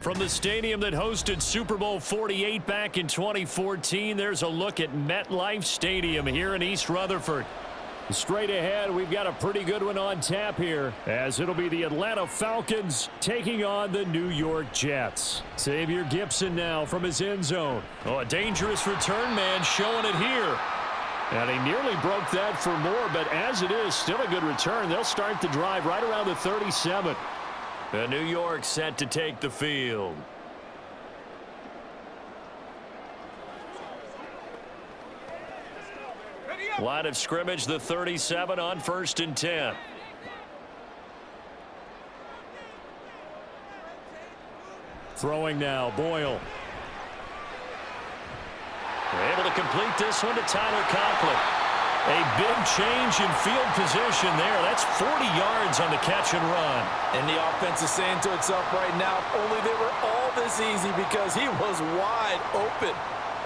From the stadium that hosted Super Bowl 48 back in 2014, there's a look at MetLife Stadium here in East Rutherford. Straight ahead, we've got a pretty good one on tap here, as it'll be the Atlanta Falcons taking on the New York Jets. Xavier Gipson now from his end zone. Oh, a dangerous return man showing it here. And he nearly broke that for more, but as it is, still a good return. They'll start the drive right around the 37. The New York set to take the field. Line of scrimmage, the 37 on 1st and 10. Throwing now, Boyle. They're able to complete this one to Tyler Conklin. A big change in field position there. That's 40 yards on the catch and run. And the offense is saying to itself right now, only they were all this easy because he was wide open.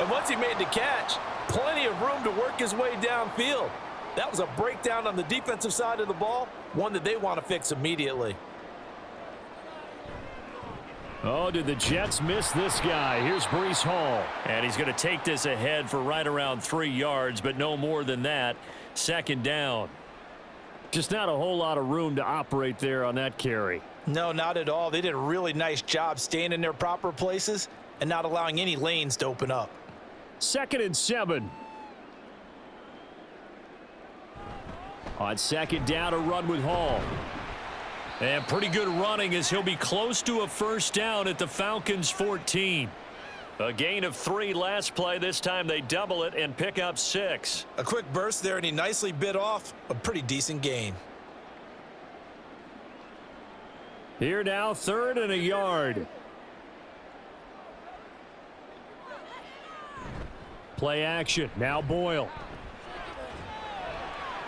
And once he made the catch, plenty of room to work his way downfield. That was a breakdown on the defensive side of the ball, one that they want to fix immediately. Oh, did the Jets miss this guy? Here's Breece Hall. And he's going to take this ahead for right around 3 yards, but no more than that. 2nd down. Just not a whole lot of room to operate there on that carry. No, not at all. They did a really nice job staying in their proper places and not allowing any lanes to open up. 2nd and 7. On 2nd down, a run with Hall. And pretty good running as he'll be close to a 1st down at the Falcons' 14. A gain of 3 last play. This time they double it and pick up 6. A quick burst there, and he nicely bit off a pretty decent gain. Here now, 3rd and a yard. Play action. Now Boyle.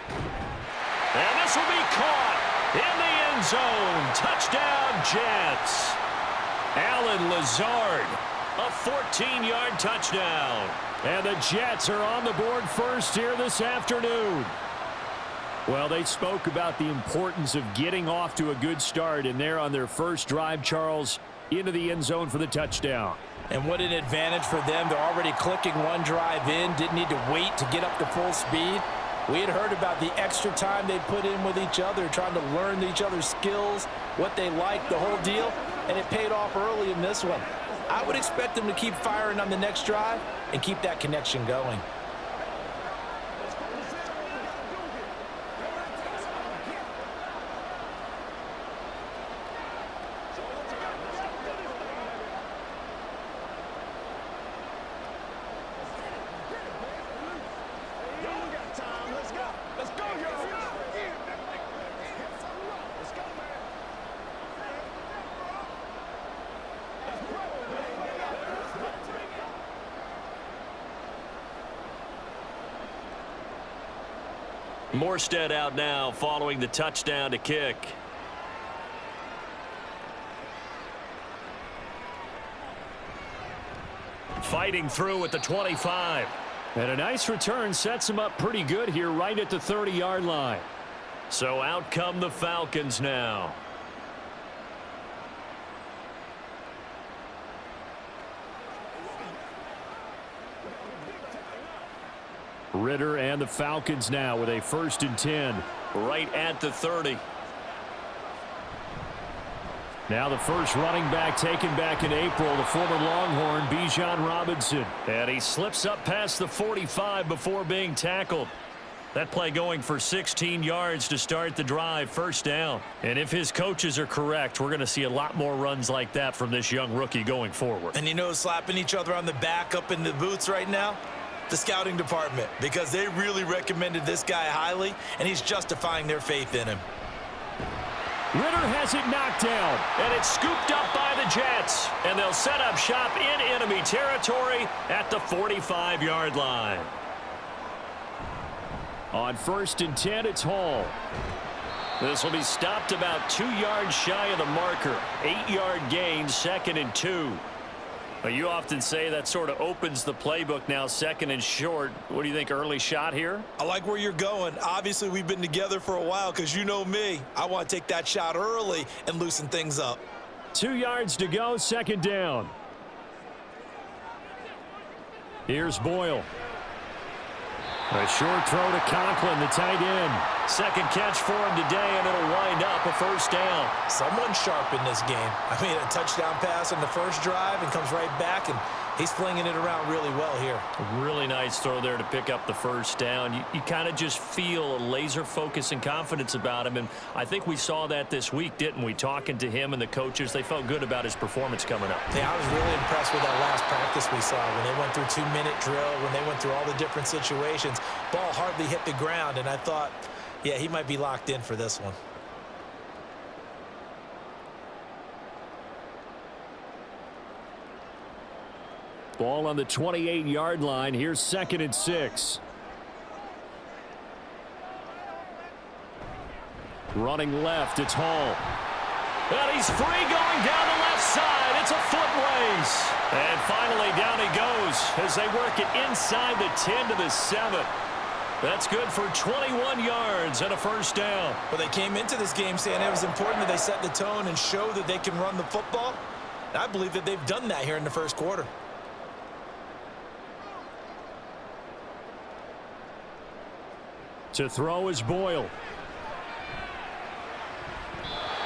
And this will be caught in the end zone. Touchdown, Jets. Allen Lazard, a 14-yard touchdown. And the Jets are on the board first here this afternoon. Well, they spoke about the importance of getting off to a good start, and they're on their first drive, Charles, into the end zone for the touchdown. And what an advantage for them. They're already clicking one drive in, didn't need to wait to get up to full speed. We had heard about the extra time they put in with each other, trying to learn each other's skills, what they like, the whole deal, and it paid off early in this one. I would expect them to keep firing on the next drive and keep that connection going. Morstead out now following the touchdown to kick. Fighting through at the 25. And a nice return sets him up pretty good here right at the 30-yard line. So out come the Falcons now. Ritter and the Falcons now with a 1st and 10 right at the 30. Now the first running back taken back in April, the former Longhorn, Bijan Robinson. And he slips up past the 45 before being tackled. That play going for 16 yards to start the drive, 1st down. And if his coaches are correct, we're going to see a lot more runs like that from this young rookie going forward. And you know, slapping each other on the back up in the boots right now? The scouting department, because they really recommended this guy highly, and he's justifying their faith in him. Ritter has it knocked down, and it's scooped up by the Jets. And they'll set up shop in enemy territory at the 45-yard line. On 1st and 10, it's Hall. This will be stopped about 2 yards shy of the marker. 8-yard gain, 2nd and 2. Well, you often say that sort of opens the playbook now, 2nd and short. What do you think, early shot here? I like where you're going. Obviously, we've been together for a while because you know me. I want to take that shot early and loosen things up. 2 yards to go, second down. Here's Boyle. A short throw to Conklin, the tight end. Second catch for him today, and it'll wind up a first down. Someone sharp in this game. I mean, a touchdown pass on the first drive and comes right back, and he's flinging it around really well here. A really nice throw there to pick up the first down. You kind of just feel a laser focus and confidence about him, and I think we saw that this week, didn't we? Talking to him and the coaches, they felt good about his performance coming up. Yeah, I was really impressed with that last practice we saw when they went through 2-minute drill, when they went through all the different situations. Ball hardly hit the ground, and I thought, yeah, he might be locked in for this one. Ball on the 28-yard line. Here's 2nd and 6. Running left, it's Hall. And he's free going down the left side. It's a foot race. And finally down he goes as they work it inside the 10 to the 7. That's good for 21 yards and a first down. Well, they came into this game saying it was important that they set the tone and show that they can run the football. I believe that they've done that here in the first quarter. To throw is Boyle.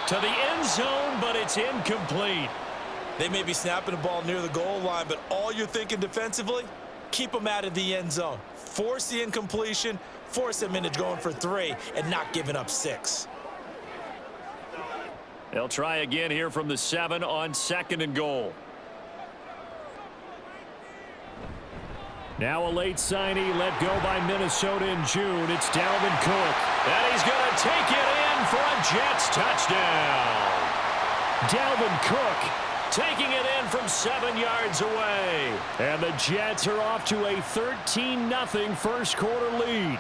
To the end zone, but it's incomplete. They may be snapping the ball near the goal line, but all you're thinking defensively, keep them out of the end zone. Force the incompletion, force them into going for 3, and not giving up 6. They'll try again here from the 7 on 2nd and goal. Now a late signee let go by Minnesota in June. It's Dalvin Cook. And he's going to take it in for a Jets touchdown. Dalvin Cook taking it in from 7 yards away. And the Jets are off to a 13-0 first quarter lead.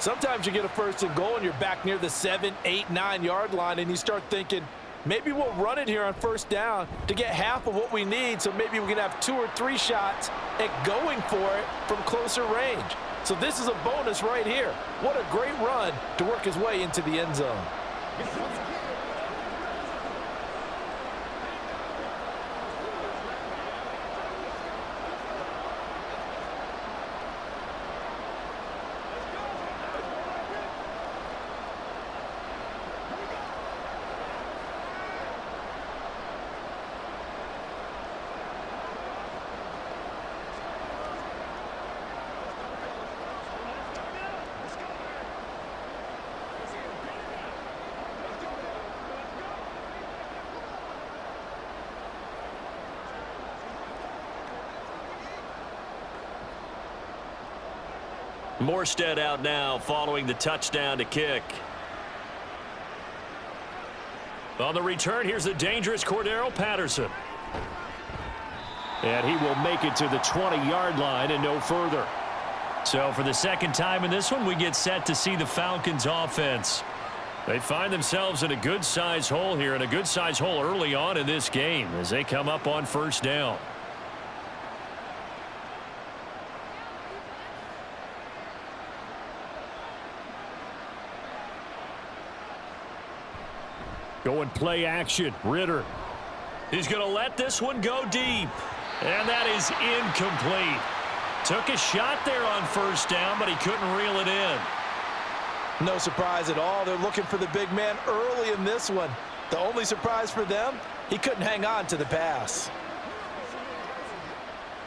Sometimes you get a first and goal and you're back near the 7, 8, 9-yard line, and you start thinking, maybe we'll run it here on first down to get half of what we need, so maybe we can have 2 or 3 shots at going for it from closer range. So this is a bonus right here. What a great run to work his way into the end zone. Morstead out now following the touchdown to kick. On the return, here's the dangerous Cordero Patterson. And he will make it to the 20-yard line and no further. So for the second time in this one, we get set to see the Falcons offense. They find themselves in a good-sized hole here, and a good-sized hole early on in this game as they come up on first down. Going play action. Ritter. He's going to let this one go deep. And that is incomplete. Took a shot there on first down, but he couldn't reel it in. No surprise at all. They're looking for the big man early in this one. The only surprise for them, he couldn't hang on to the pass.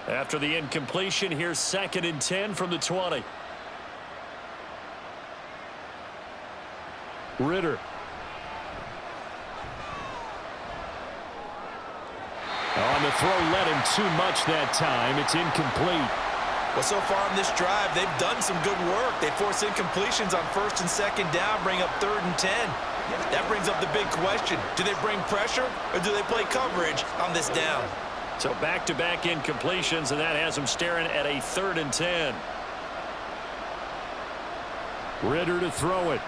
After the incompletion, here's 2nd and 10 from the 20. Ritter. On the throw, let him too much that time. It's incomplete. Well, so far on this drive, they've done some good work. They force incompletions on 1st and 2nd down, bring up 3rd and 10. That brings up the big question. Do they bring pressure or do they play coverage on this down? So back-to-back incompletions, and that has them staring at a 3rd and 10. Ritter to throw it.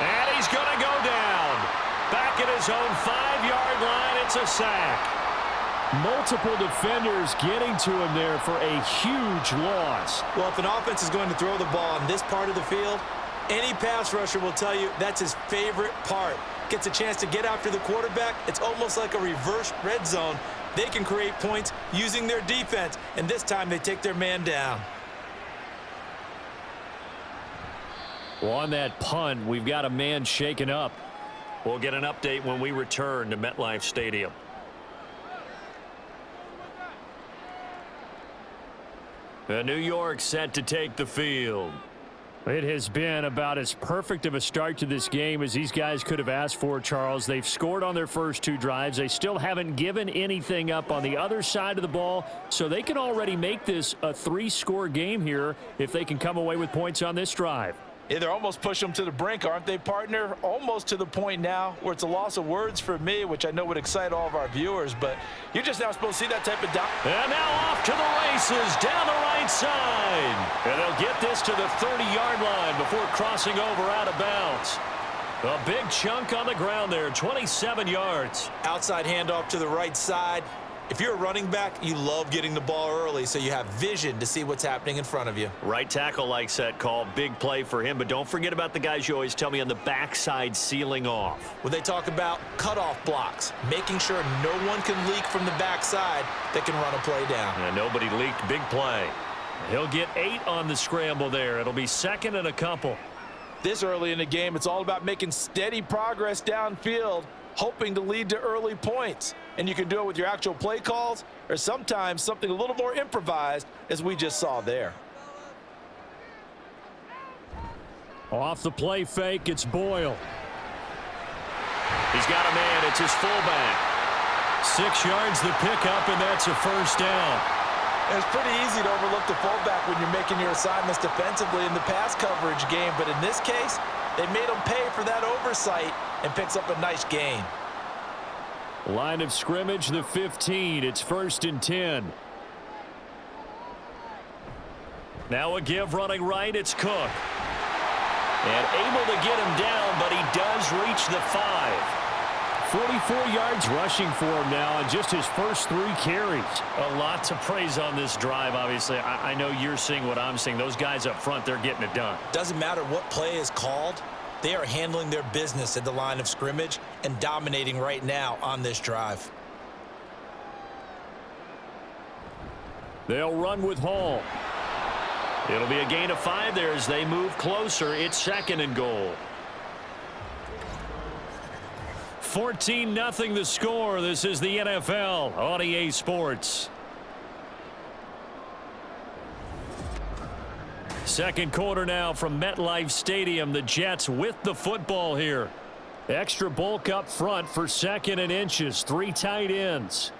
And he's going to go down. Back at his own 5-yard line, it's a sack. Multiple defenders getting to him there for a huge loss. Well, if an offense is going to throw the ball on this part of the field, Any pass rusher will tell you that's his favorite part. Gets a chance to get after the quarterback. It's almost like a reverse red zone. They can create points using their defense, and this time they take their man down. Well, on that punt, we've got a man shaken up. We'll get an update when we return to MetLife Stadium. New York set to take the field. It has been about as perfect of a start to this game as these guys could have asked for, Charles. They've scored on their first 2 drives. They still haven't given anything up on the other side of the ball, so they can already make this a 3-score game here if they can come away with points on this drive. Yeah, they're almost pushing them to the brink, aren't they, partner? Almost to the point now where it's a loss of words for me, which I know would excite all of our viewers, but you're just not supposed to see that type of down. And now off to the races down the right side. And they'll get this to the 30-yard line before crossing over out of bounds. A big chunk on the ground there, 27 yards. Outside handoff to the right side. If you're a running back, you love getting the ball early so you have vision to see what's happening in front of you. Right tackle likes that call. Big play for him, but don't forget about the guys you always tell me on the backside sealing off. When they talk about cutoff blocks, making sure no one can leak from the backside that can run a play down. And nobody leaked. Big play. He'll get 8 on the scramble there. It'll be 2nd and a couple. This early in the game, it's all about making steady progress downfield, hoping to lead to early points. And you can do it with your actual play calls or sometimes something a little more improvised, as we just saw there. Off the play fake, it's Boyle. He's got a man. It's his fullback. 6 yards the pickup, and that's a first down. It's pretty easy to overlook the fullback when you're making your assignments defensively in the pass coverage game, but in this case, they made him pay for that oversight and picks up a nice gain. Line of scrimmage, the 15. It's 1st and 10. Now a give running right. It's Cook. And able to get him down, but he does reach the 5. 44 yards rushing for him now on just his first 3 carries. A lot to praise on this drive, obviously. I know you're seeing what I'm seeing. Those guys up front, they're getting it done. Doesn't matter what play is called. They are handling their business at the line of scrimmage and dominating right now on this drive. They'll run with Hall. It'll be a gain of 5 there as they move closer. It's 2nd and goal. 14-0 the score. This is the NFL on EA Sports. Second quarter now from MetLife Stadium. The Jets with the football here. Extra bulk up front for 2nd and inches. 3 tight ends.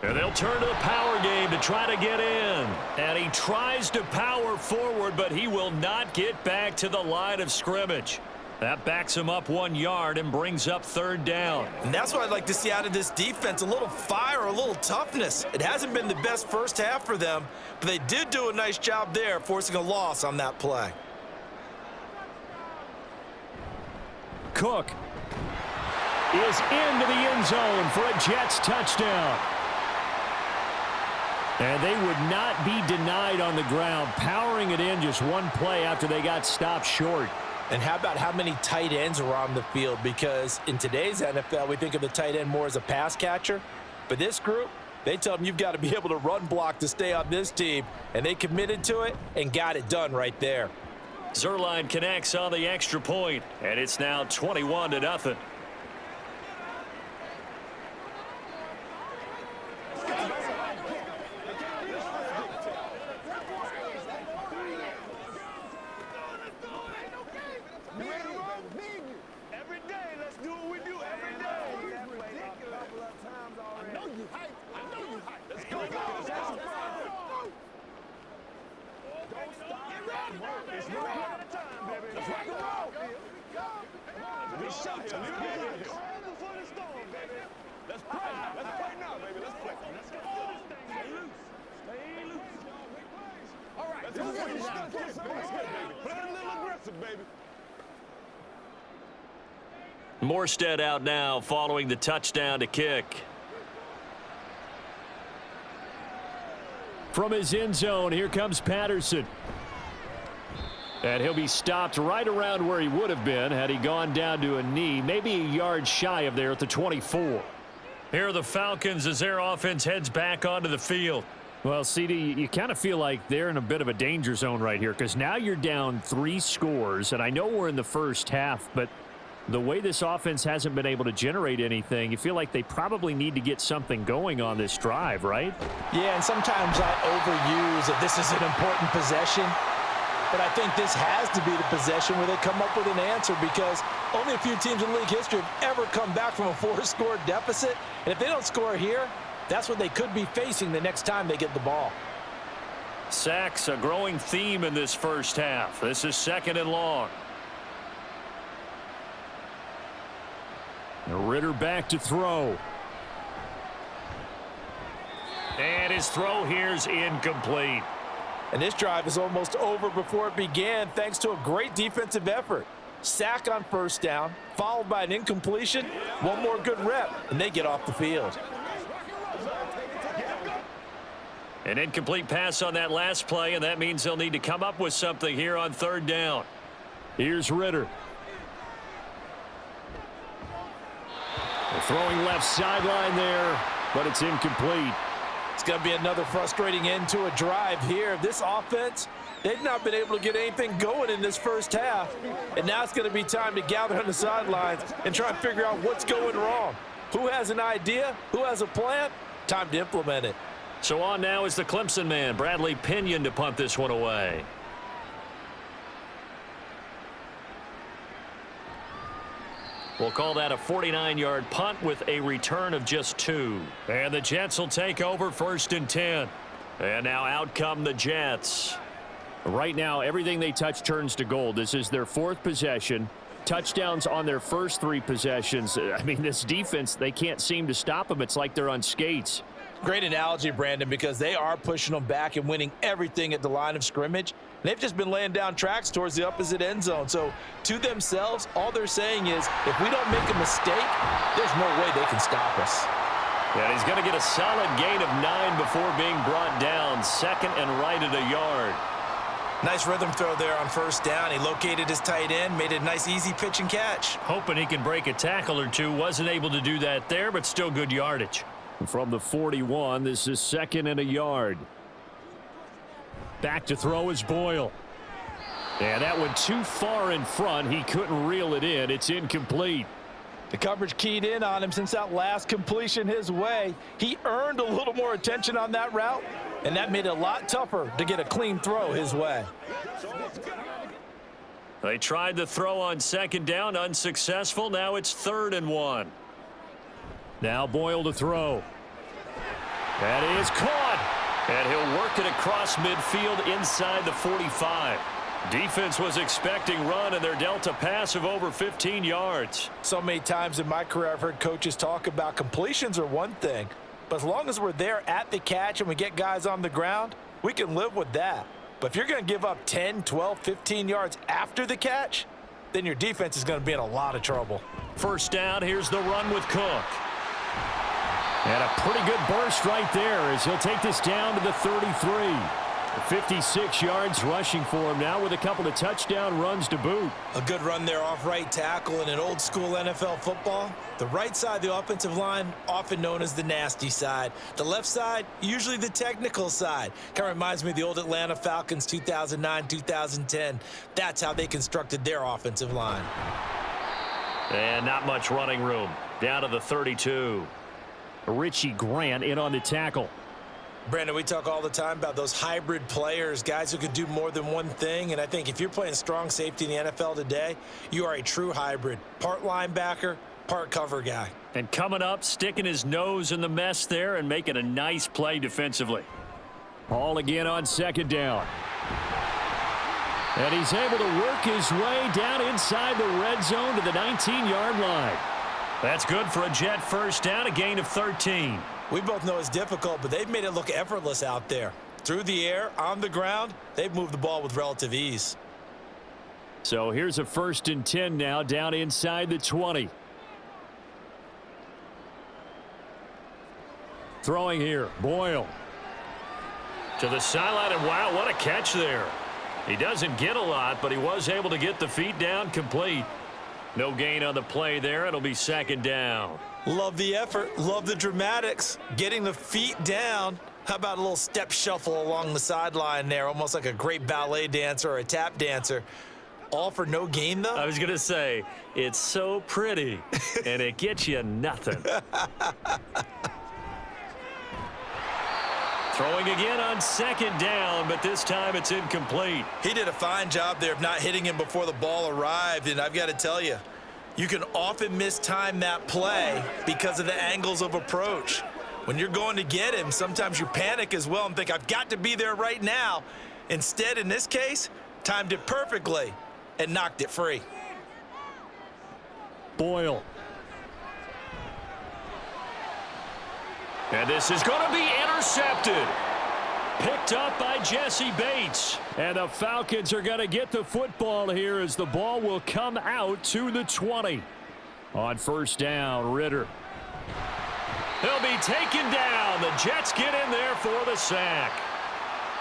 And they'll turn to the power game to try to get in. And he tries to power forward, but he will not get back to the line of scrimmage. That backs him up 1 yard and brings up 3rd down. And that's what I'd like to see out of this defense, a little fire, a little toughness. It hasn't been the best first half for them, but they did do a nice job there, forcing a loss on that play. Cook is into the end zone for a Jets touchdown. And they would not be denied on the ground, powering it in just 1 play after they got stopped short. And how about how many tight ends are on the field? Because in today's NFL, we think of the tight end more as a pass catcher. But this group, they tell them you've got to be able to run block to stay on this team. And they committed to it and got it done right there. Zerline connects on the extra point, and it's now 21-0. Morstead out now following the touchdown to kick. From his end zone, here comes Patterson. And he'll be stopped right around where he would have been had he gone down to a knee, maybe a yard shy of there at the 24. Here are the Falcons as their offense heads back onto the field. Well, CD, you kind of feel like they're in a bit of a danger zone right here because now you're down 3 scores, and I know we're in the first half, but the way this offense hasn't been able to generate anything, you feel like they probably need to get something going on this drive, right? Yeah, and sometimes I overuse that this is an important possession. But I think this has to be the possession where they come up with an answer because only a few teams in league history have ever come back from a 4-score deficit. And if they don't score here, that's what they could be facing the next time they get the ball. Sacks, a growing theme in this first half. This is 2nd and long. Ritter back to throw. And his throw here's incomplete. And this drive is almost over before it began thanks to a great defensive effort. Sack on 1st down, followed by an incompletion. One more good rep, and they get off the field. An incomplete pass on that last play, and that means they'll need to come up with something here on 3rd down. Here's Ritter. Throwing left sideline there, but it's incomplete. It's going to be another frustrating end to a drive here. This offense, they've not been able to get anything going in this first half. And now it's going to be time to gather on the sidelines and try and figure out what's going wrong. Who has an idea? Who has a plan? Time to implement it. So on now is the Clemson man, Bradley Pinion, to punt this one away. We'll call that a 49-yard punt with a return of just 2. And the Jets will take over 1st and 10. And now out come the Jets. Right now, everything they touch turns to gold. This is their 4th possession. Touchdowns on their first 3 possessions. I mean, this defense, they can't seem to stop them. It's like they're on skates. Great analogy, Brandon, because they are pushing them back and winning everything at the line of scrimmage. They've just been laying down tracks towards the opposite end zone. So to themselves, all they're saying is, if we don't make a mistake, there's no way they can stop us. And he's going to get a solid gain of 9 before being brought down. 2nd and right at a yard. Nice rhythm throw there on 1st down. He located his tight end, made a nice easy pitch and catch. Hoping he can break a tackle or two. Wasn't able to do that there, but still good yardage. From the 41, this is 2nd and a yard. Back to throw is Boyle. And that one too far in front. He couldn't reel it in. It's incomplete. The coverage keyed in on him since that last completion his way. He earned a little more attention on that route, and that made it a lot tougher to get a clean throw his way. They tried the throw on 2nd down, unsuccessful. Now it's 3rd and 1. Now Boyle to throw. That is caught. And he'll work it across midfield inside the 45. Defense was expecting run, and they're dealt a pass of over 15 yards. So many times in my career I've heard coaches talk about completions are one thing, but as long as we're there at the catch and we get guys on the ground, we can live with that. But if you're going to give up 10, 12, 15 yards after the catch, then your defense is going to be in a lot of trouble. 1st down, here's the run with Cook. And a pretty good burst right there as he'll take this down to the 33. 56 yards rushing for him now with a couple of touchdown runs to boot. A good run there off right tackle in an old school NFL football. The right side of the offensive line, often known as the nasty side. The left side, usually the technical side. Kind of reminds me of the old Atlanta Falcons 2009, 2010. That's how they constructed their offensive line. And not much running room. Down to the 32. Richie Grant in on the tackle. Brandon, we talk all the time about those hybrid players, guys who could do more than one thing. And I think if you're playing strong safety in the NFL today, you are a true hybrid. Part linebacker, part cover guy. And coming up, sticking his nose in the mess there and making a nice play defensively. Ball again on 2nd down. And he's able to work his way down inside the red zone to the 19-yard line. That's good for a Jet 1st down, a gain of 13. We both know it's difficult, but they've made it look effortless out there. Through the air, on the ground, they've moved the ball with relative ease. So here's a 1st and 10 now down inside the 20. Throwing here, Boyle. To the sideline, and wow, what a catch there. He doesn't get a lot, but he was able to get the feet down complete. No gain on the play there. It'll be second down. Love the effort. Love the dramatics. Getting the feet down. How about a little step shuffle along the sideline there, almost like a great ballet dancer or a tap dancer. All for no gain, though? I was going to say, it's so pretty, and it gets you nothing. Throwing again on second down, but this time it's incomplete. He did a fine job there of not hitting him before the ball arrived, and I've got to tell you, you can often mistime that play because of the angles of approach. When you're going to get him, sometimes you panic as well and think, I've got to be there right now. Instead, in this case, timed it perfectly and knocked it free. Boyle. And this is going to be intercepted. Picked up by Jesse Bates. And the Falcons are going to get the football here as the ball will come out to the 20. On first down, Ritter. He'll be taken down. The Jets get in there for the sack.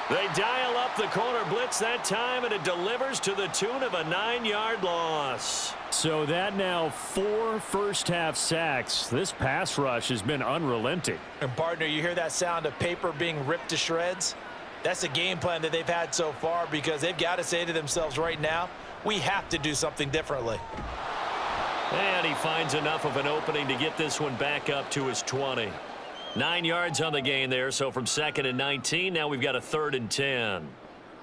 They dial up the corner blitz that time, and it delivers to the tune of a 9-yard loss. So that now 4 first-half sacks. This pass rush has been unrelenting. And, partner, you hear that sound of paper being ripped to shreds? That's the game plan that they've had so far because they've got to say to themselves right now, we have to do something differently. And he finds enough of an opening to get this one back up to his 20. 9 yards on the gain there, so from 2nd and 19, now we've got a 3rd and 10.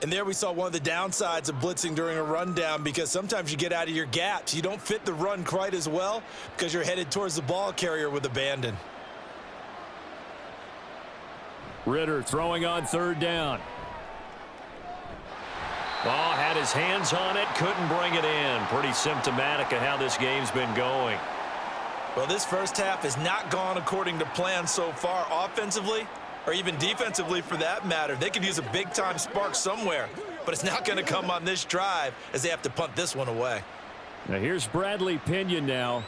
And there we saw one of the downsides of blitzing during a rundown because sometimes you get out of your gaps. You don't fit the run quite as well because you're headed towards the ball carrier with abandon. Ritter throwing on 3rd down. Oh, had his hands on it, couldn't bring it in. Pretty symptomatic of how this game's been going. Well, this first half has not gone according to plan so far offensively or even defensively for that matter. They could use a big-time spark somewhere, but it's not going to come on this drive as they have to punt this one away. Now here's Bradley Pinion now.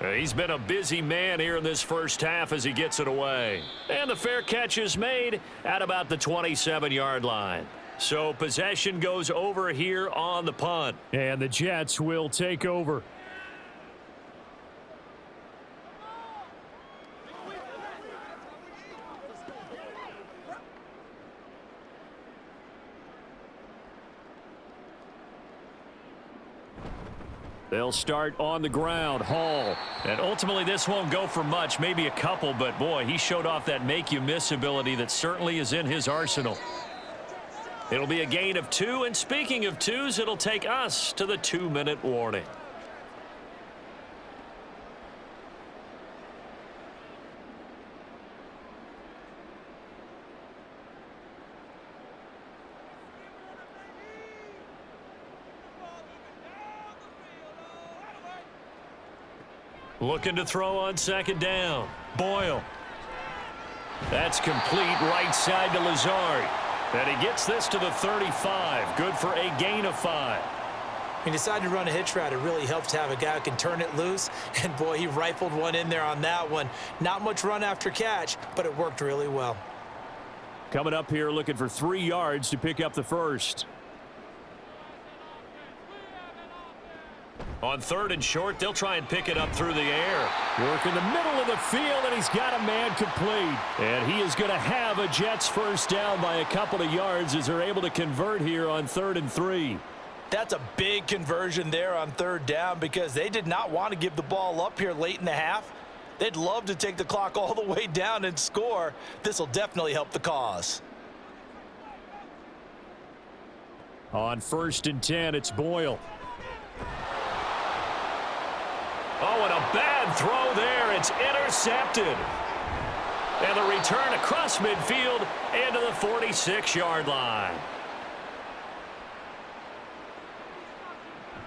He's been a busy man here in this first half as he gets it away. And the fair catch is made at about the 27-yard line. So possession goes over here on the punt. And the Jets will take over. They'll start on the ground. Hall. And ultimately this won't go for much, maybe a couple, but boy, he showed off that make-you-miss ability that certainly is in his arsenal. It'll be a gain of 2, and speaking of 2s, it'll take us to the 2-minute warning. Looking to throw on 2nd down. Boyle. That's complete right side to Lazard. And he gets this to the 35. Good for a gain of 5. He decided to run a hitch route. It really helps to have a guy who can turn it loose. And, boy, he rifled one in there on that one. Not much run after catch, but it worked really well. Coming up here looking for 3 yards to pick up the first. On 3rd and short, they'll try and pick it up through the air. Work in the middle of the field, and he's got a man complete. And he is going to have a Jets first down by a couple of yards as they're able to convert here on 3rd and 3. That's a big conversion there on 3rd down because they did not want to give the ball up here late in the half. They'd love to take the clock all the way down and score. This will definitely help the cause. On 1st and 10, it's Boyle. Oh, and a bad throw there. It's intercepted. And the return across midfield into the 46-yard line.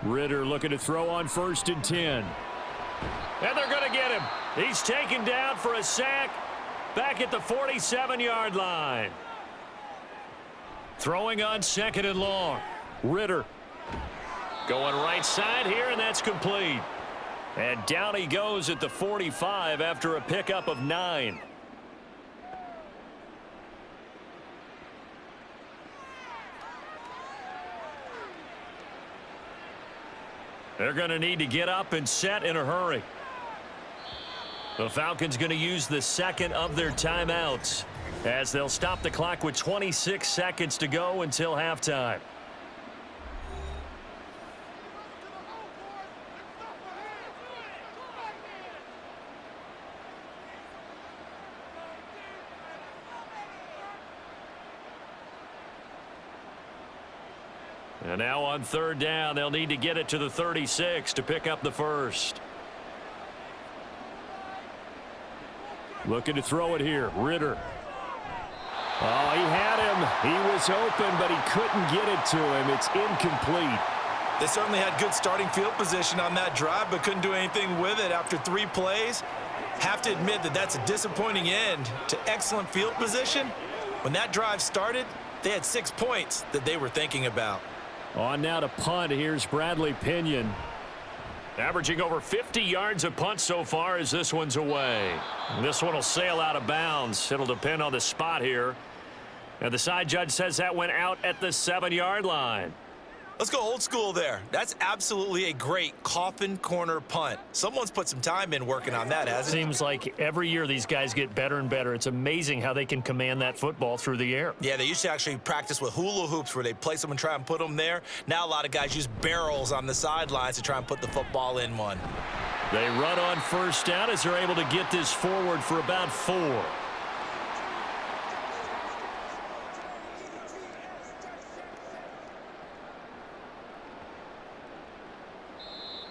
Ritter looking to throw on 1st and 10. And they're going to get him. He's taken down for a sack back at the 47-yard line. Throwing on 2nd and long. Ritter going right side here, and that's complete. And down he goes at the 45 after a pickup of 9. They're going to need to get up and set in a hurry. The Falcons going to use the second of their timeouts as they'll stop the clock with 26 seconds to go until halftime. And now on third down, they'll need to get it to the 36 to pick up the first. Looking to throw it here. Ritter. Oh, he had him. He was open, but he couldn't get it to him. It's incomplete. They certainly had good starting field position on that drive, but couldn't do anything with it after 3 plays. Have to admit that that's a disappointing end to excellent field position. When that drive started, they had 6 points that they were thinking about. On now to punt. Here's Bradley Pinion. Averaging over 50 yards a punt so far as this one's away. This one will sail out of bounds. It'll depend on the spot here. And the side judge says that went out at the 7-yard line. Let's go old school there. That's absolutely a great coffin corner punt. Someone's put some time in working on that, hasn't it? Seems like every year these guys get better and better. It's amazing how they can command that football through the air. Yeah, they used to actually practice with hula hoops where they place them and try and put them there. Now a lot of guys use barrels on the sidelines to try and put the football in one. They run on first down as they're able to get this forward for about 4.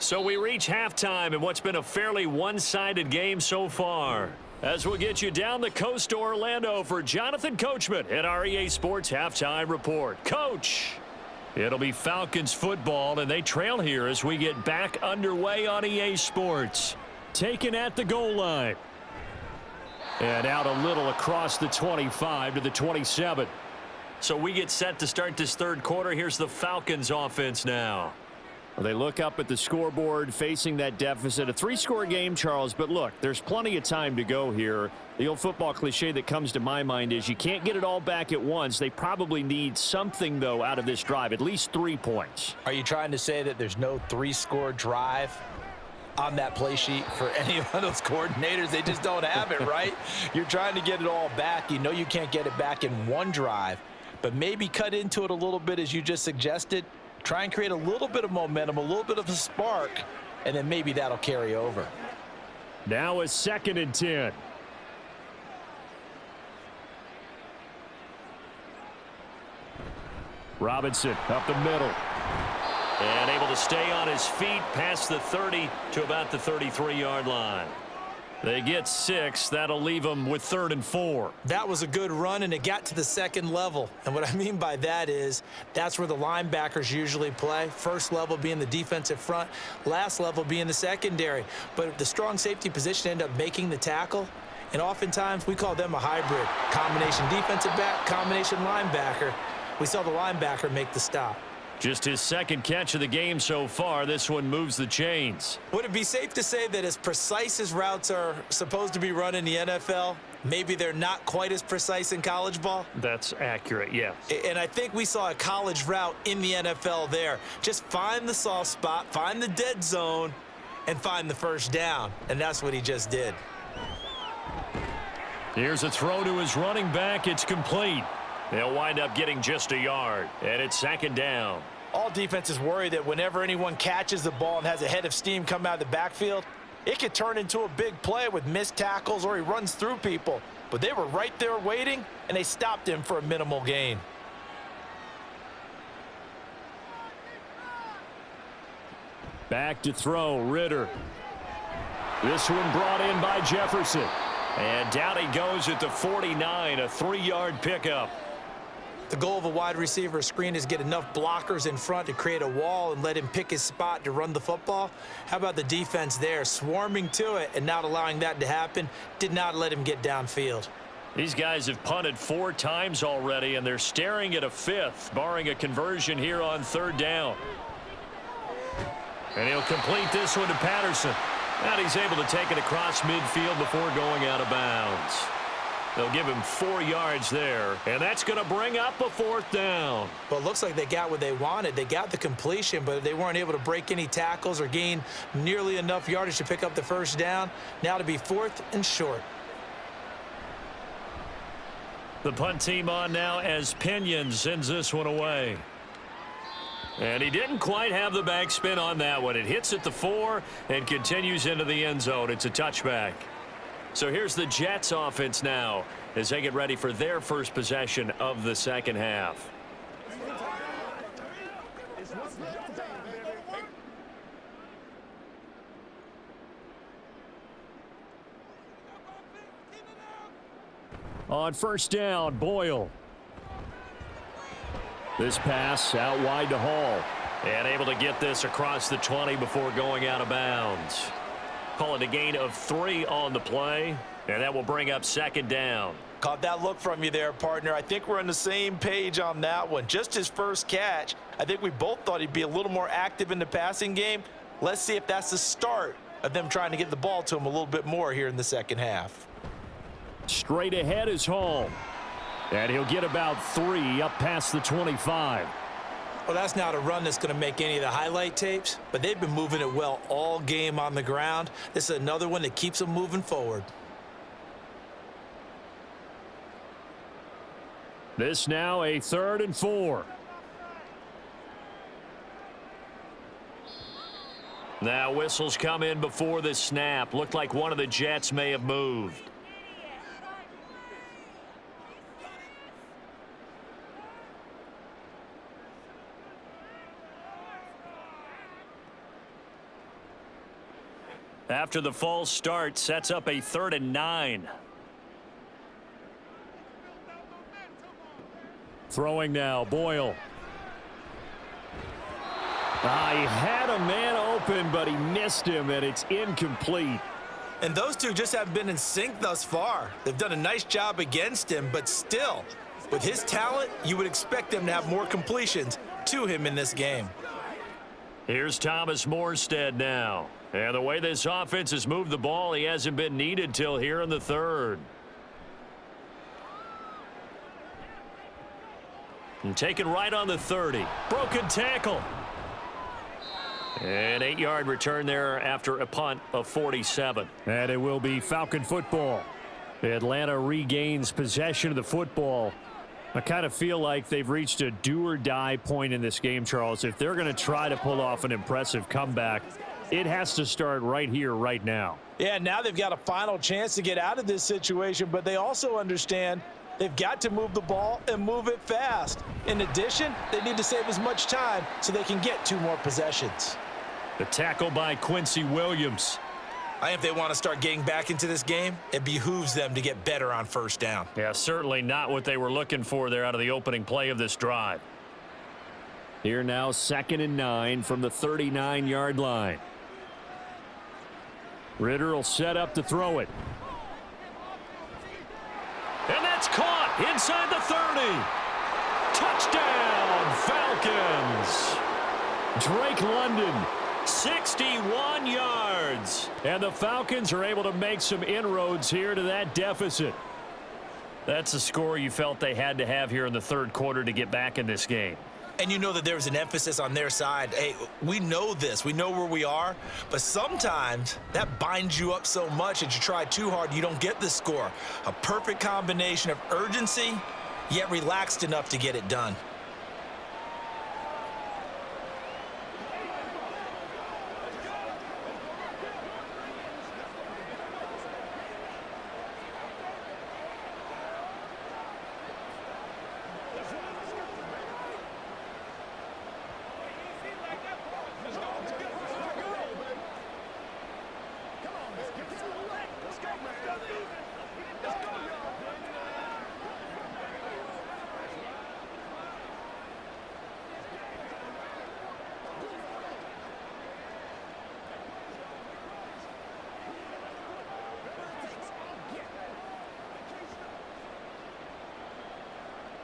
So we reach halftime in what's been a fairly one-sided game so far. As we'll get you down the coast to Orlando for Jonathan Coachman at our EA Sports Halftime Report. Coach, it'll be Falcons football, and they trail here as we get back underway on EA Sports. Taken at the goal line. And out a little across the 25 to the 27. So we get set to start this third quarter. Here's the Falcons offense now. Well, they look up at the scoreboard facing that deficit. A 3-score game, Charles, but look, there's plenty of time to go here. The old football cliche that comes to my mind is you can't get it all back at once. They probably need something, though, out of this drive, at least 3 points. Are you trying to say that there's no 3-score drive on that play sheet for any of those coordinators? They just don't have it, right? You're trying to get it all back. You know you can't get it back in one drive, but maybe cut into it a little bit as you just suggested. Try and create a little bit of momentum, a little bit of a spark, and then maybe that'll carry over. Now a 2nd and 10. Robinson up the middle. And able to stay on his feet past the 30 to about the 33-yard line. They get 6. That'll leave them with 3rd and 4. That was a good run, and it got to the second level. And what I mean by that is that's where the linebackers usually play. First level being the defensive front, last level being the secondary. But the strong safety position ended up making the tackle. And oftentimes we call them a hybrid. Combination defensive back, combination linebacker. We saw the linebacker make the stop. Just his 2nd catch of the game so far. This one moves the chains. Would it be safe to say that as precise as routes are supposed to be run in the NFL, maybe they're not quite as precise in college ball? That's accurate, yes. And I think we saw a college route in the NFL there. Just find the soft spot, find the dead zone, and find the first down. And that's what he just did. Here's a throw to his running back. It's complete. They'll wind up getting just a yard, and it's 2nd down. All defenses worry that whenever anyone catches the ball and has a head of steam come out of the backfield, it could turn into a big play with missed tackles or he runs through people. But they were right there waiting, and they stopped him for a minimal gain. Back to throw, Ritter. This one brought in by Jefferson. And down he goes at the 49, a 3-yard pickup. The goal of a wide receiver screen is get enough blockers in front to create a wall and let him pick his spot to run the football. How about the defense there, swarming to it and not allowing that to happen? Did not let him get downfield. These guys have punted 4 times already, and they're staring at a 5th, barring a conversion here on 3rd down. And he'll complete this one to Patterson. And he's able to take it across midfield before going out of bounds. They'll give him 4 yards there, and that's going to bring up a 4th down. Well, it looks like they got what they wanted. They got the completion, but they weren't able to break any tackles or gain nearly enough yardage to pick up the 1st down. Now to be 4th and short. The punt team on now as Pinion sends this one away. And he didn't quite have the backspin on that one. It hits at the 4 and continues into the end zone. It's a touchback. So here's the Jets offense now as they get ready for their first possession of the second half. On 1st down, Boyle. This pass out wide to Hall. And able to get this across the 20 before going out of bounds. Call it a gain of 3 on the play, and that will bring up 2nd down. Caught that look from you there, partner. I think we're on the same page on that one. Just his first catch. I think we both thought he'd be a little more active in the passing game. Let's see if that's the start of them trying to get the ball to him a little bit more here in the second half. Straight ahead is Hall. And he'll get about 3 up past the 25. Well, that's not a run that's going to make any of the highlight tapes, but they've been moving it well all game on the ground. This is another one that keeps them moving forward. This now a 3rd and 4. Now whistles come in before the snap. Looked like one of the Jets may have moved. After the false start, sets up a 3rd and 9. Throwing now, Boyle. He had a man open, but he missed him, and it's incomplete. And those two just haven't been in sync thus far. They've done a nice job against him, but still, with his talent, you would expect them to have more completions to him in this game. Here's Thomas Morstead now. And the way this offense has moved the ball, he hasn't been needed till here in the 3rd. And taken right on the 30. Broken tackle. An 8-yard return there after a punt of 47. And it will be Falcon football. Atlanta regains possession of the football. I kind of feel like they've reached a do-or-die point in this game, Charles. If they're going to try to pull off an impressive comeback, it has to start right here, right now. Yeah, now they've got a final chance to get out of this situation, but they also understand they've got to move the ball and move it fast. In addition, they need to save as much time so they can get 2 more possessions. The tackle by Quincy Williams. I think if they want to start getting back into this game, it behooves them to get better on 1st down. Yeah, certainly not what they were looking for there out of the opening play of this drive. Here now, 2nd and 9 from the 39-yard line. Ritter will set up to throw it. And that's caught inside the 30. Touchdown, Falcons. Drake London, 61 yards. And the Falcons are able to make some inroads here to that deficit. That's a score you felt they had to have here in the 3rd quarter to get back in this game. And you know that there's an emphasis on their side. Hey, we know this. We know where we are. But sometimes that binds you up so much that you try too hard, you don't get the score. A perfect combination of urgency, yet relaxed enough to get it done.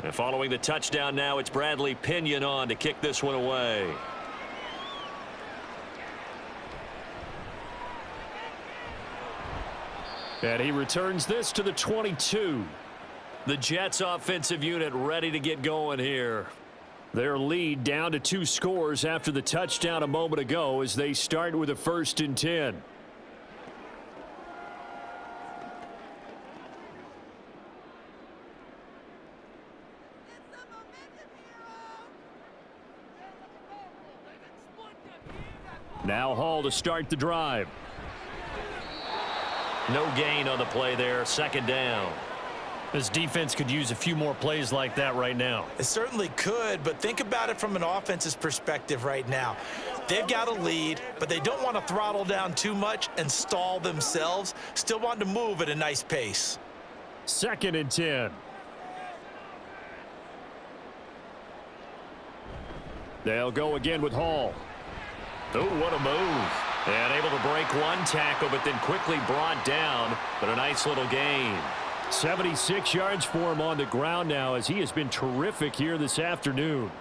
And following the touchdown now, it's Bradley Pinion on to kick this one away. And he returns this to the 22. The Jets offensive unit ready to get going here. Their lead down to 2 scores after the touchdown a moment ago as they start with a 1st and 10. Now Hall to start the drive. No gain on the play there, 2nd down. This defense could use a few more plays like that right now. It certainly could, but think about it from an offense's perspective right now. They've got a lead, but they don't want to throttle down too much and stall themselves. Still want to move at a nice pace. 2nd and 10. They'll go again with Hall. Oh, what a move. And able to break one tackle, but then quickly brought down. But a nice little gain. 76 yards for him on the ground now as he has been terrific here this afternoon.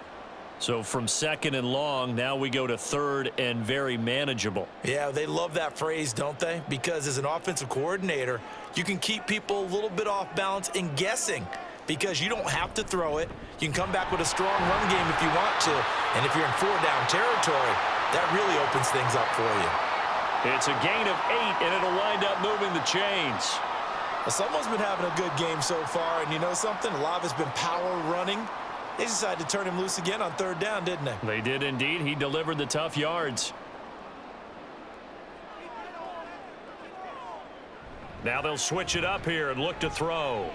So from 2nd and long, now we go to 3rd and very manageable. Yeah, they love that phrase, don't they? Because as an offensive coordinator, you can keep people a little bit off balance and guessing because you don't have to throw it. You can come back with a strong run game if you want to. And if you're in 4-down territory, that really opens things up for you. It's a gain of 8, and it'll wind up moving the chains. Someone's been having a good game so far, and you know something? A lot of it's been power running. They decided to turn him loose again on 3rd down, didn't they? They did indeed. He delivered the tough yards. Now they'll switch it up here and look to throw.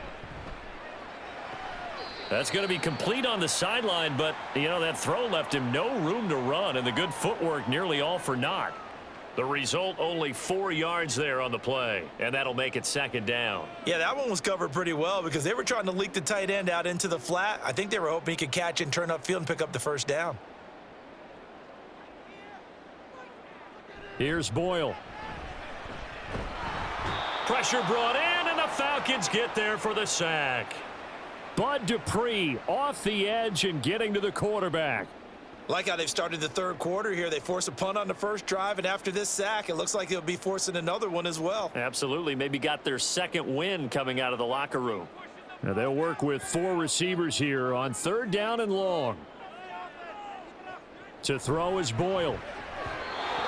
That's going to be complete on the sideline, but, you know, that throw left him no room to run, and the good footwork nearly all for naught. The result, only 4 yards there on the play, and that'll make it 2nd down. Yeah, that one was covered pretty well because they were trying to leak the tight end out into the flat. I think they were hoping he could catch and turn upfield and pick up the 1st down. Here's Boyle. Pressure brought in, and the Falcons get there for the sack. Bud Dupree off the edge and getting to the quarterback. Like how they've started the 3rd quarter here. They force a punt on the 1st drive, and after this sack, it looks like they'll be forcing another one as well. Absolutely. Maybe got their 2nd win coming out of the locker room. Now they'll work with 4 receivers here on 3rd down and long. To throw is Boyle.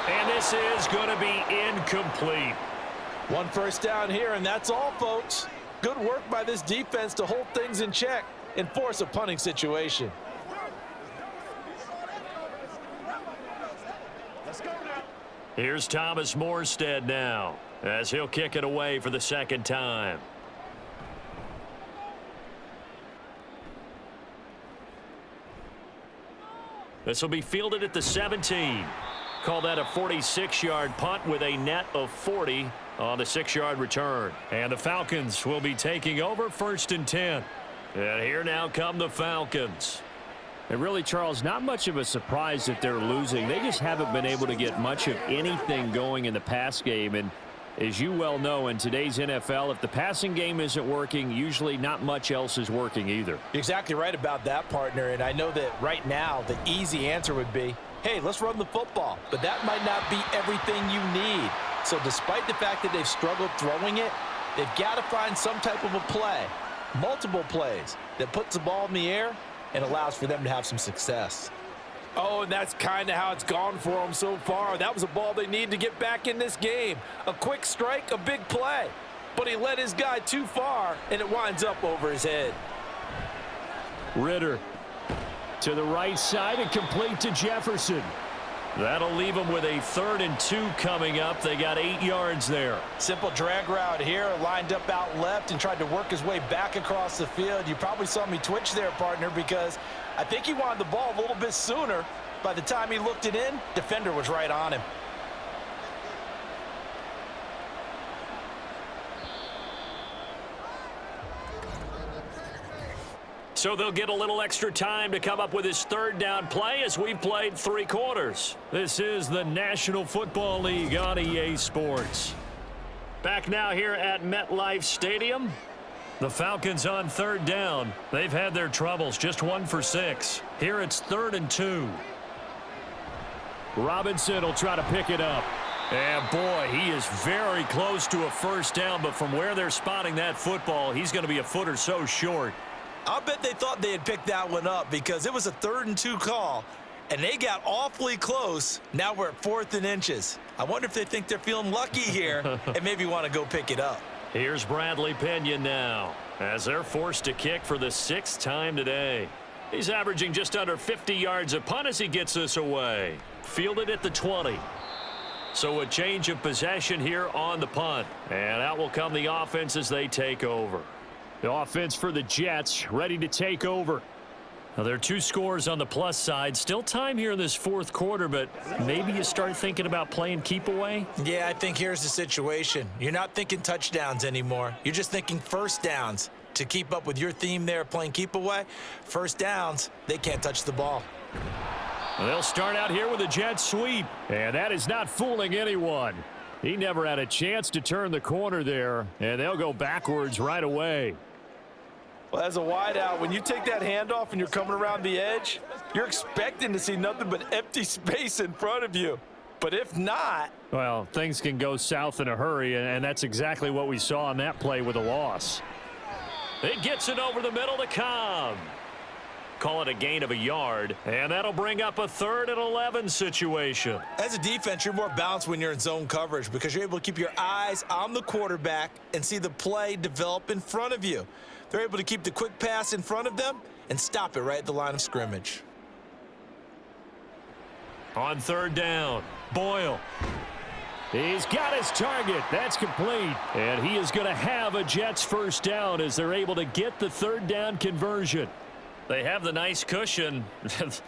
And this is going to be incomplete. 1 first down here, and that's all, folks. Good work by this defense to hold things in check and force a punting situation. Here's Thomas Morstead now as he'll kick it away for the 2nd time. This will be fielded at the 17. Call that a 46-yard punt with a net of 40 on the 6-yard return. And the Falcons will be taking over 1st and 10. And here now come the Falcons. And really, Charles, not much of a surprise that they're losing. They just haven't been able to get much of anything going in the pass game. And as you well know, in today's NFL, if the passing game isn't working, usually not much else is working either. You're exactly right about that, partner. And I know that right now the easy answer would be, hey, let's run the football. But that might not be everything you need. So despite the fact that they've struggled throwing it, they've got to find some type of a play, multiple plays, that puts the ball in the air and allows for them to have some success. Oh, and that's kind of how it's gone for them so far. That was a ball they need to get back in this game. A quick strike, a big play. But he led his guy too far, and it winds up over his head. Ritter to the right side and complete to Jefferson. That'll leave them with a 3rd and 2 coming up. They got 8 yards there. Simple drag route here, lined up out left and tried to work his way back across the field. You probably saw me twitch there, partner, because I think he wanted the ball a little bit sooner. By the time he looked it in, defender was right on him. So they'll get a little extra time to come up with his 3rd down play as we've played 3 quarters. This is the National Football League on EA Sports. Back now here at MetLife Stadium. The Falcons on 3rd down. They've had their troubles, just 1 for 6. Here it's 3rd and 2. Robinson will try to pick it up. And boy, he is very close to a first down, but from where they're spotting that football, he's going to be a foot or so short. I'll bet they thought they had picked that one up because it was a 3rd and 2 call, and they got awfully close. Now we're at 4th and inches. I wonder if they think they're feeling lucky here and maybe want to go pick it up. Here's Bradley Pinion now as they're forced to kick for the 6th time today. He's averaging just under 50 yards a punt as he gets this away. Fielded at the 20. So a change of possession here on the punt. And out will come the offense as they take over. The offense for the Jets ready to take over. Now, there are 2 scores on the plus side. Still time here in this 4th quarter, but maybe you start thinking about playing keep away? Yeah, I think here's the situation. You're not thinking touchdowns anymore. You're just thinking first downs. To keep up with your theme there, playing keep away, first downs, they can't touch the ball. They'll start out here with a jet sweep, and that is not fooling anyone. He never had a chance to turn the corner there, and they'll go backwards right away. Well, as a wideout, when you take that handoff and you're coming around the edge, you're expecting to see nothing but empty space in front of you. But if not... Well, things can go south in a hurry, and that's exactly what we saw on that play with a loss. It gets it over the middle to Cobb. Call it a gain of a yard, and that'll bring up a 3rd and 11 situation. As a defense, you're more balanced when you're in zone coverage because you're able to keep your eyes on the quarterback and see the play develop in front of you. They're able to keep the quick pass in front of them and stop it right at the line of scrimmage. On 3rd down, Boyle. He's got his target. That's complete. And he is going to have a Jets first down as they're able to get the 3rd down conversion. They have the nice cushion.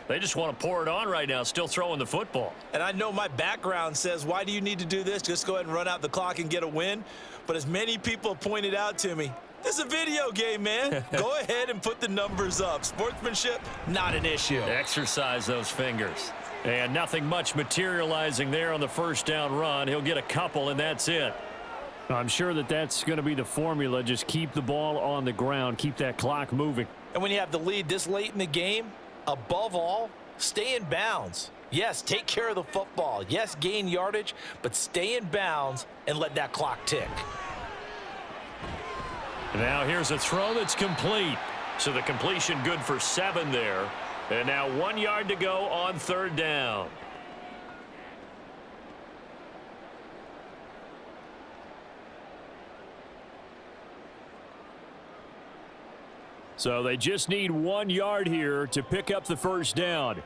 They just want to pour it on right now, still throwing the football. And I know my background says, why do you need to do this? Just go ahead and run out the clock and get a win. But as many people have pointed out to me, this is a video game, man. Go ahead and put the numbers up. Sportsmanship, not an issue. Exercise those fingers. And nothing much materializing there on the first down run. He'll get a couple, and that's it. I'm sure that that's going to be the formula. Just keep the ball on the ground. Keep that clock moving. And when you have the lead this late in the game, above all, stay in bounds. Yes, take care of the football. Yes, gain yardage, but stay in bounds and let that clock tick. Now here's a throw that's complete. So the completion good for 7 there. And now 1 yard to go on 3rd down. So they just need 1 yard here to pick up the first down.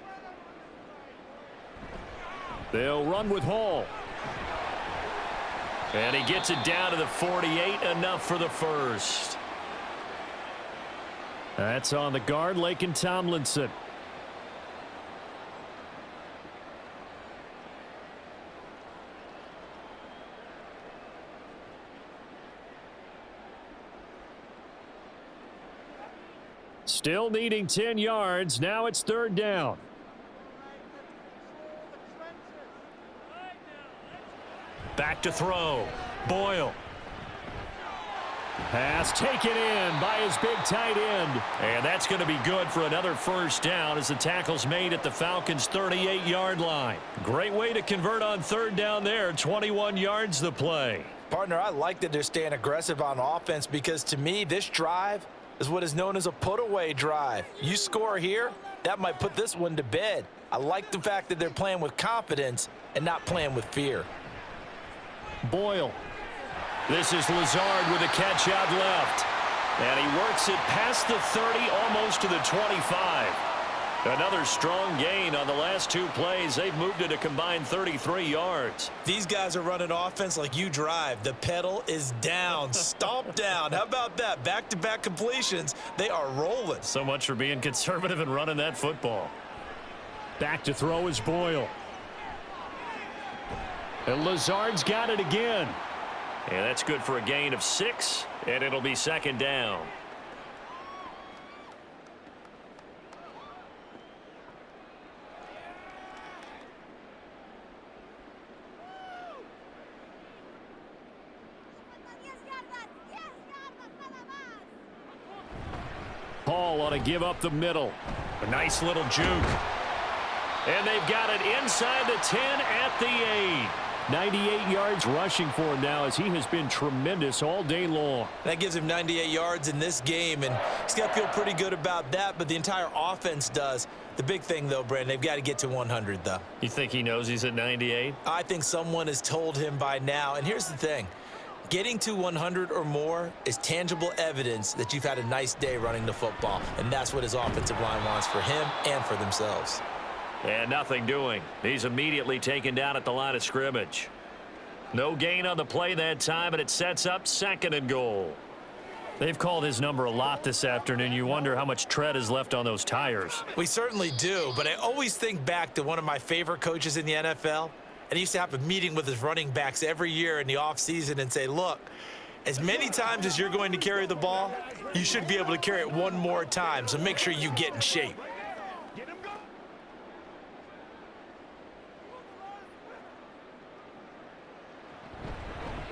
They'll run with Hall. And he gets it down to the 48, enough for the first. That's on the guard, Laken Tomlinson. Still needing 10 yards. Now it's 3rd down. Back to throw. Boyle. Pass taken in by his big tight end. And that's going to be good for another first down as the tackle's made at the Falcons' 38-yard line. Great way to convert on 3rd down there. 21 yards the play. Partner, I like that they're staying aggressive on offense because to me, this drive is what is known as a put-away drive. You score here, that might put this one to bed. I like the fact that they're playing with confidence and not playing with fear. Boyle. This is Lazard with a catch out left. And he works it past the 30, almost to the 25. Another strong gain on the last 2 plays. They've moved it a combined 33 yards. These guys are running offense like you drive. The pedal is down, stomp down. How about that? Back-to-back completions. They are rolling. So much for being conservative and running that football. Back to throw is Boyle. And Lazard's got it again. And that's good for a gain of 6, and it'll be 2nd down. Paul ought to give up the middle. A nice little juke. And they've got it inside the 10 at the 8. 98 yards rushing for him now, as he has been tremendous all day long. That gives him 98 yards in this game, and he's got to feel pretty good about that, but the entire offense does. The big thing, though, Brandon, they've got to get to 100, though. You think he knows he's at 98? I think someone has told him by now, and here's the thing. Getting to 100 or more is tangible evidence that you've had a nice day running the football, and that's what his offensive line wants for him and for themselves. And nothing doing. He's immediately taken down at the line of scrimmage. No gain on the play that time, and it sets up 2nd and goal. They've called his number a lot this afternoon. You wonder how much tread is left on those tires. We certainly do, but I always think back to one of my favorite coaches in the NFL. And he used to have a meeting with his running backs every year in the offseason and say, look, as many times as you're going to carry the ball, you should be able to carry it one more time, so make sure you get in shape.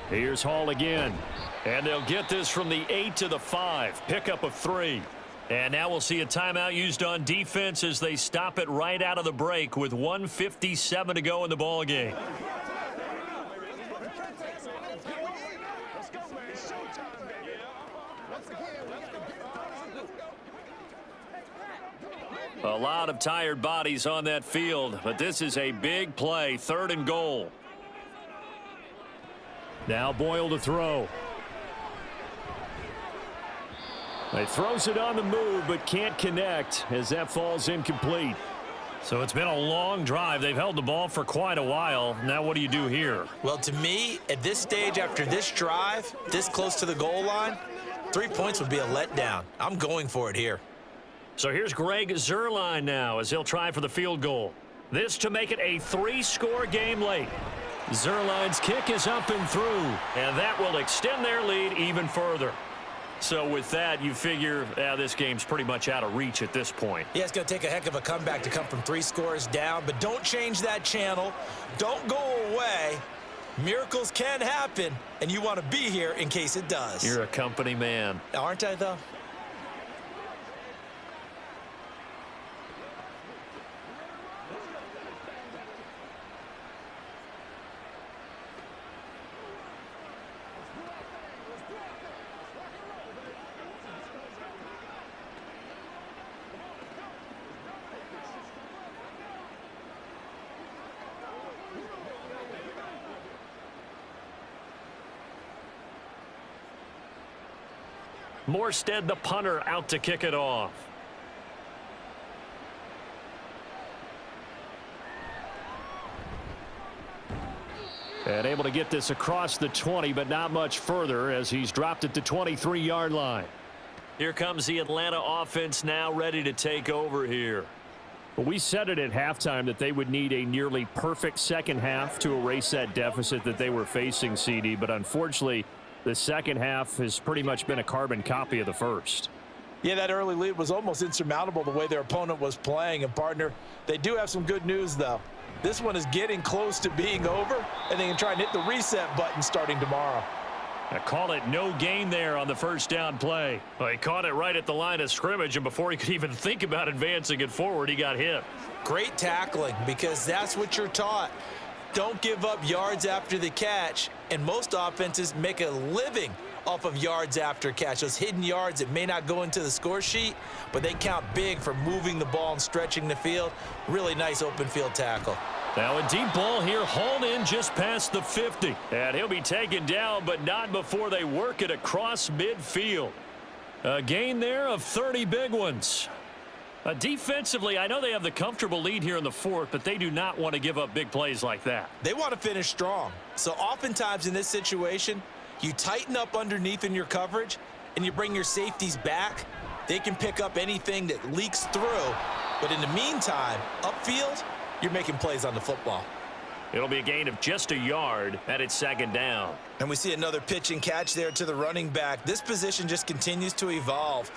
Here's Hall again. And they'll get this from the 8 to the 5. Pickup of 3. And now we'll see a timeout used on defense as they stop it right out of the break with 1:57 to go in the ball game. A lot of tired bodies on that field, but this is a big play. 3rd and goal. Now Boyle to throw. He throws it on the move, but can't connect as that falls incomplete. So it's been a long drive. They've held the ball for quite a while. Now what do you do here? Well, to me, at this stage after this drive, this close to the goal line, 3 points would be a letdown. I'm going for it here. So here's Greg Zuerlein now as he'll try for the field goal. This to make it a 3-score game late. Zuerlein's kick is up and through, and that will extend their lead even further. So with that, you figure this game's pretty much out of reach at this point. Yeah, it's going to take a heck of a comeback to come from 3 scores down, but don't change that channel. Don't go away. Miracles can happen, and you want to be here in case it does. You're a company man. Aren't I, though? Morstead, the punter, out to kick it off. And able to get this across the 20, but not much further as he's dropped it to 23-yard line. Here comes the Atlanta offense now ready to take over here. Well, we said it at halftime that they would need a nearly perfect second half to erase that deficit that they were facing, CD, but unfortunately, the second half has pretty much been a carbon copy of the first. Yeah, that early lead was almost insurmountable the way their opponent was playing. And, partner, they do have some good news, though. This one is getting close to being over, and they can try and hit the reset button starting tomorrow. I call it no gain there on the first down play. Well, he caught it right at the line of scrimmage, and before he could even think about advancing it forward, he got hit. Great tackling, because that's what you're taught. Don't give up yards after the catch, and most offenses make a living off of yards after catch. Those hidden yards that may not go into the score sheet, but they count big for moving the ball and stretching the field. Really nice open field tackle. Now a deep ball here, hauled in just past the 50. And he'll be taken down, but not before they work it across midfield. A gain there of 30 big ones. Defensively, I know they have the comfortable lead here in the 4th, but they do not want to give up big plays like that. They want to finish strong. So oftentimes in this situation, you tighten up underneath in your coverage, and you bring your safeties back. They can pick up anything that leaks through. But in the meantime, upfield, you're making plays on the football. It'll be a gain of just a yard, and it's 2nd down. And we see another pitch and catch there to the running back. This position just continues to evolve.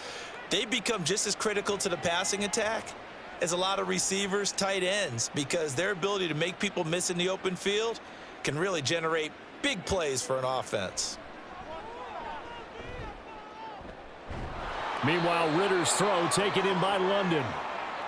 They become just as critical to the passing attack as a lot of receivers, tight ends, because their ability to make people miss in the open field can really generate big plays for an offense. Meanwhile, Ritter's throw taken in by London.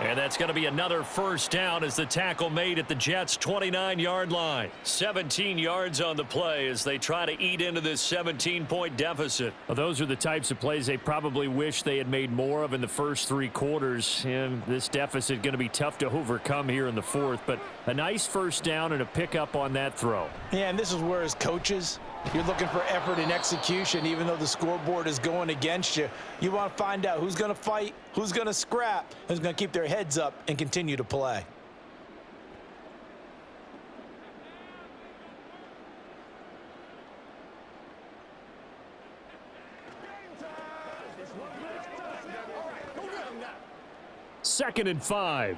And that's going to be another first down as the tackle made at the Jets' 29-yard line. 17 yards on the play as they try to eat into this 17-point deficit. Well, those are the types of plays they probably wish they had made more of in the first 3 quarters. And this deficit going to be tough to overcome here in the fourth. But a nice first down and a pickup on that throw. Yeah, and this is where as coaches, you're looking for effort and execution. Even though the scoreboard is going against you, you want to find out who's going to fight, who's going to scrap, who's going to keep their heads up and continue to play. Second and 5.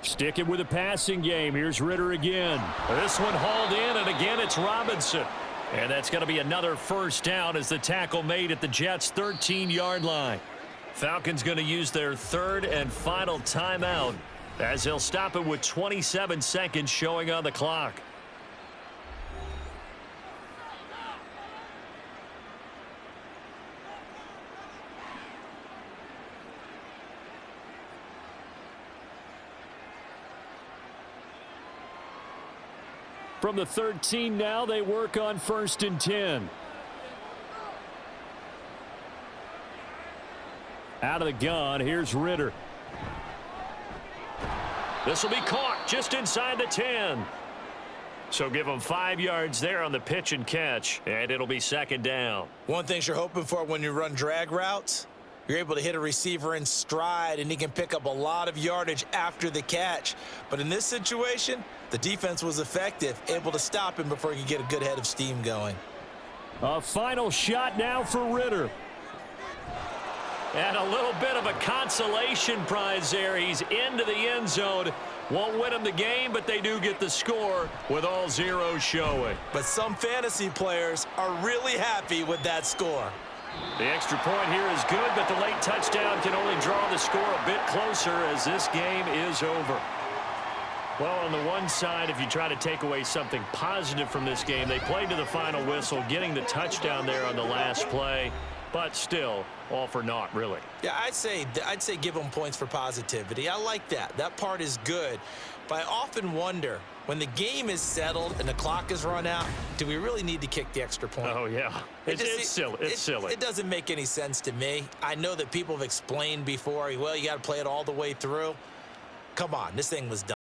Sticking with the passing game. Here's Ritter again. This one hauled in, and again it's Robinson. And that's going to be another first down as the tackle made at the Jets' 13-yard line. Falcons going to use their third and final timeout as they'll stop it with 27 seconds showing on the clock. From the 13 now, they work on 1st and 10. Out of the gun, here's Ritter. This will be caught just inside the 10. So give them 5 yards there on the pitch and catch, and it'll be second down. One thing you're hoping for when you run drag routes, you're able to hit a receiver in stride, and he can pick up a lot of yardage after the catch. But in this situation, the defense was effective, able to stop him before he could get a good head of steam going. A final shot now for Ritter. And a little bit of a consolation prize there. He's into the end zone. Won't win him the game, but they do get the score with all zeros showing. But some fantasy players are really happy with that score. The extra point here is good, but the late touchdown can only draw the score a bit closer as this game is over. Well, on the one side, if you try to take away something positive from this game, they played to the final whistle, getting the touchdown there on the last play, but still all for naught, really. Yeah, I'd say give them points for positivity. I like that. That part is good. But I often wonder, when the game is settled and the clock is run out, do we really need to kick the extra point? Oh, yeah. It's silly. It's silly. It doesn't make any sense to me. I know that people have explained before, well, you got to play it all the way through. Come on, this thing was done.